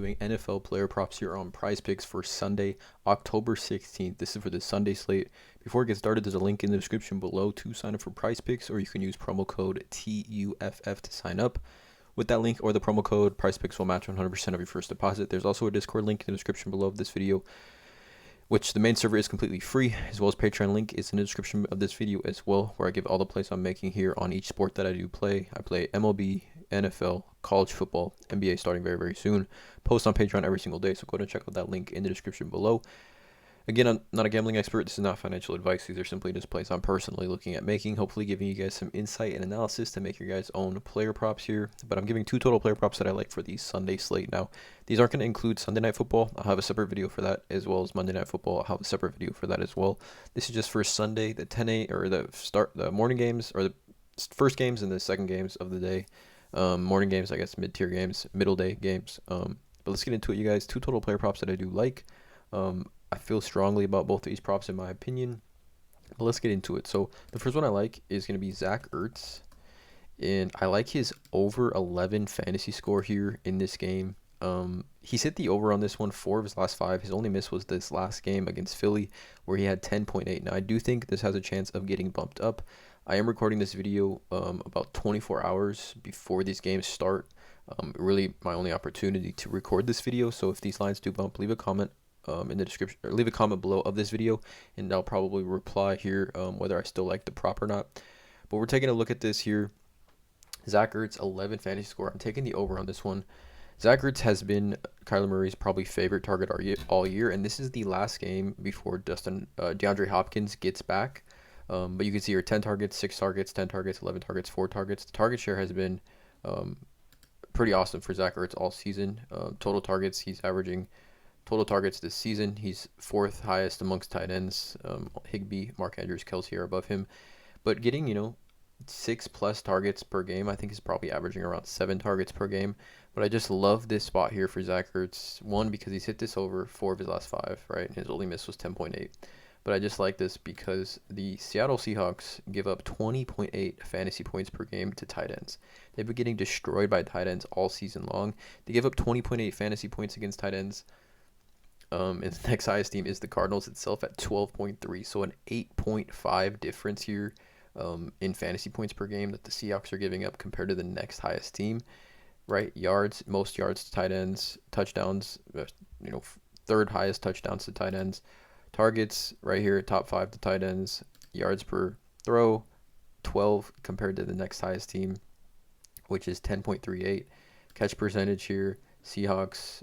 doing NFL player props here on PrizePicks for Sunday, October 16th. This is for the Sunday slate. Before it gets started, there's a link in the description below to sign up for PrizePicks, or you can use promo code TUFF to sign up. With that link or the promo code, PrizePicks will match 100% of your first deposit. There's also a Discord link in the description below of this video, which the main server is completely free, as well as Patreon link is in the description of this video as well, where I give all the plays I'm making here on each sport that I do play. I play MLB, NFL, college football, NBA starting very, very soon. Post on Patreon every single day, so go and check out that link in the description below. Again, I'm not a gambling expert. This is not financial advice. These are simply just plays I'm personally looking at making, hopefully giving you guys some insight and analysis to make your guys' own player props here. But I'm giving two total player props that I like for the Sunday slate. Now, these aren't going to include Sunday Night Football. I'll have a separate video for that, as well as Monday Night Football. I'll have a separate video for that as well. This is just for Sunday, the 10 a or the morning games, or the first games and the second games of the day. Morning games, I guess, mid-tier games, middle day games. But let's get into it, you guys. Two total player props that I do like. I feel strongly about both of these props in my opinion, but let's get into it. So the first one I like is going to be Zach Ertz, and I like his over 11 fantasy score here in this game. He's hit the over on this one 4 of his last 5. His only miss was this last game against Philly, where he had 10.8. Now I do think this has a chance of getting bumped up. I am recording this video about 24 hours before these games start. Really my only opportunity to record this video, so if these lines do bump, leave a comment in the description, or leave a comment below of this video, and I'll probably reply here whether I still like the prop or not. But we're taking a look at this here. Zach Ertz 11 fantasy score. I'm taking the over on this one. Zach Ertz has been Kyler Murray's probably favorite target all year, and this is the last game before DeAndre Hopkins gets back. But you can see here 10 targets, 6 targets, 10 targets, 11 targets, 4 targets. The target share has been pretty awesome for Zach Ertz all season. Total targets, he's averaging total targets this season. He's 4th highest amongst tight ends. Higbee, Mark Andrews, Kelsey are above him. But getting, 6+ targets per game, I think is probably averaging around 7 targets per game. But I just love this spot here for Zach Ertz. One, because he's hit this over 4 of his last 5, right? His only miss was 10.8. But I just like this because the Seattle Seahawks give up 20.8 fantasy points per game to tight ends. They've been getting destroyed by tight ends all season long. They give up 20.8 fantasy points against tight ends. And the next highest team is the Cardinals itself at 12.3. So an 8.5 difference here in fantasy points per game that the Seahawks are giving up compared to the next highest team. Right? Yards, most yards to tight ends, touchdowns, 3rd highest touchdowns to tight ends. Targets right here, top 5 to tight ends. Yards per throw, 12 compared to the next highest team, which is 10.38. Catch percentage here, Seahawks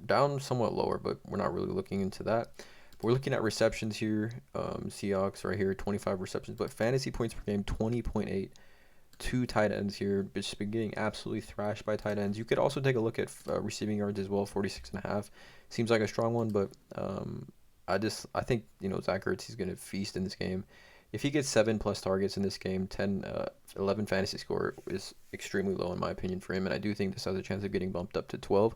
down somewhat lower, but we're not really looking into that. But we're looking at receptions here. Seahawks right here, 25 receptions, but fantasy points per game, 20.8. 2 tight ends here, but just been getting absolutely thrashed by tight ends. You could also take a look at receiving yards as well, 46.5. Seems like a strong one, but I think Zach Ertz, he's going to feast in this game. If he gets 7+ targets in this game, 11 fantasy score is extremely low in my opinion for him, and I do think this has a chance of getting bumped up to 12.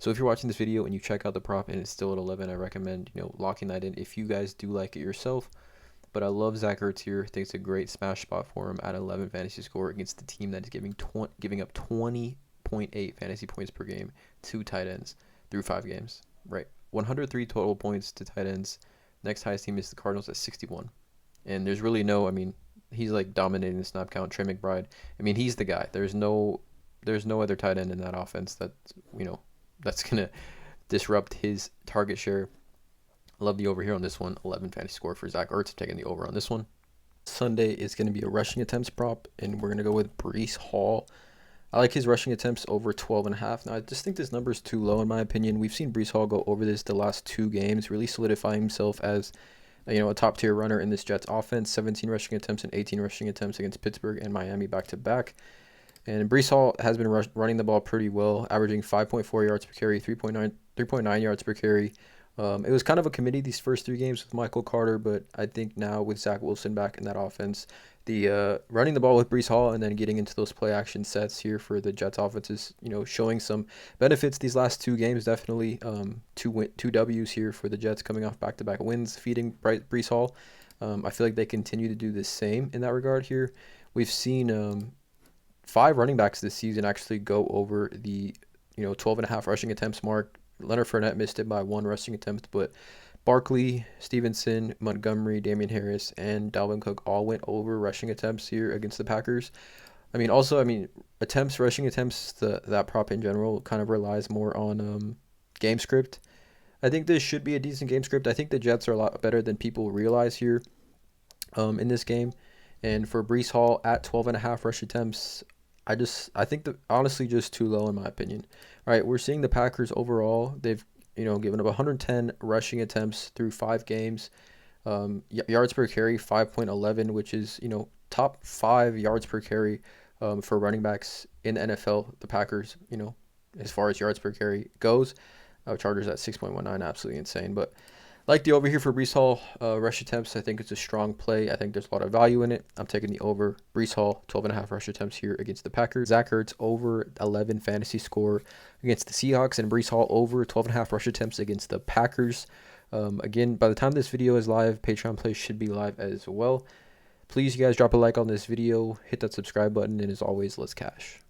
So if you're watching this video and you check out the prop and it's still at 11, I recommend locking that in if you guys do like it yourself. But I love Zach Ertz here. I think it's a great smash spot for him at 11 fantasy score against the team that is giving up 20.8 fantasy points per game to tight ends through 5 games. Right, 103 total points to tight ends. Next highest team is the Cardinals at 61. And there's really he's like dominating the snap count. Trey McBride, he's the guy. There's no other tight end in that offense that's gonna disrupt his target share. I love the over here on this one. 11 fantasy score for Zach Ertz. I'm taking the over on this one. Sunday is going to be a rushing attempts prop, and we're going to go with Breece Hall. I like his rushing attempts over 12.5. Now, I just think this number is too low in my opinion. We've seen Breece Hall go over this the last 2 games, really solidifying himself as a top tier runner in this Jets offense. 17 rushing attempts and 18 rushing attempts against Pittsburgh and Miami back to back. And Breece Hall has been running the ball pretty well, averaging 5.4 yards per carry, 3.9 yards per carry. It was kind of a committee these first 3 games with Michael Carter, but I think now with Zach Wilson back in that offense, the running the ball with Breece Hall and then getting into those play action sets here for the Jets offense is showing some benefits these last 2 games. Definitely 2 W's here for the Jets coming off back-to-back wins, feeding Breece Hall. I feel like they continue to do the same in that regard here. We've seen 5 running backs this season actually go over the 12.5 rushing attempts mark. Leonard Fournette missed it by 1 rushing attempt, but Barkley, Stevenson, Montgomery, Damian Harris, and Dalvin Cook all went over rushing attempts here against the Packers. Rushing attempts, that prop in general kind of relies more on game script. I think this should be a decent game script. I think the Jets are a lot better than people realize here in this game. And for Breece Hall at 12.5 rush attempts, I think that honestly just too low in my opinion. All right, we're seeing the Packers overall. They've given up 110 rushing attempts through 5 games. Yards per carry 5.11, which is top 5 yards per carry for running backs in the NFL. The Packers, as far as yards per carry goes. Chargers at 6.19, absolutely insane. But like the over here for Breece Hall rush attempts, I think it's a strong play. I think there's a lot of value in it. I'm taking the over. Breece Hall, 12.5 rush attempts here against the Packers. Zach Ertz over 11 fantasy score against the Seahawks, and Breece Hall over 12.5 rush attempts against the Packers. Again, by the time this video is live, Patreon plays should be live as well. Please, you guys, drop a like on this video, hit that subscribe button, and as always, let's cash.